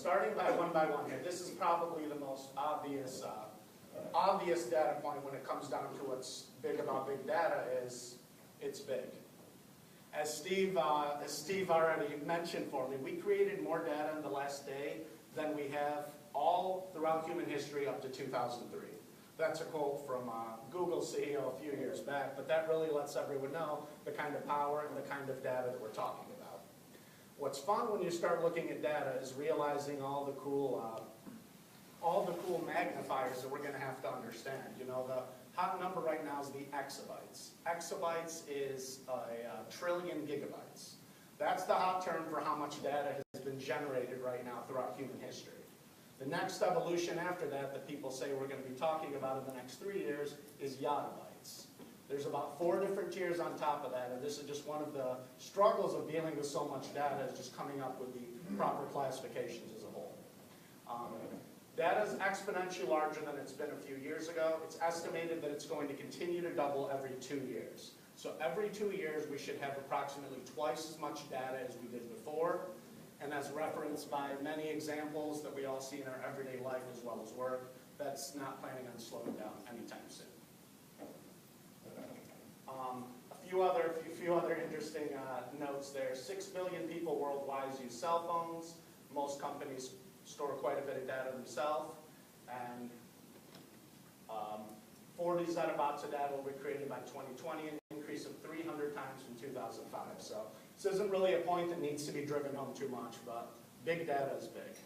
starting by one here, this is probably the most obvious data point when it comes down to what's big about big data is it's big. As Steve already mentioned for me, we created more data in the last day than we have all throughout human history up to 2003. That's a quote from Google CEO a few years back, but that really lets everyone know the kind of power and the kind of data that we're talking about. What's fun when you start looking at data is realizing all the cool magnifiers that we're going to have to understand. You know, the hot number right now is the exabytes. Exabytes is a trillion gigabytes. That's the hot term for how much data has been generated right now throughout human history. The next evolution after that that people say we're going to be talking about in the next 3 years is yottabytes. There's about 4 different tiers on top of that, and this is just one of the struggles of dealing with so much data, is just coming up with the proper classifications as a whole. Data is exponentially larger than it's been a few years ago. It's estimated that it's going to continue to double every 2 years. So every 2 years we should have approximately twice as much data as we did before, and as referenced by many examples that we all see in our everyday life as well as work, that's not planning on slowing down anytime soon. A few other interesting notes there. 6 billion people worldwide use cell phones. Most companies store quite a bit of data themselves, and 40 zettabytes of data will be created by 2020, an increase of 300 times from 2005. So this isn't really a point that needs to be driven home too much, but big data is big.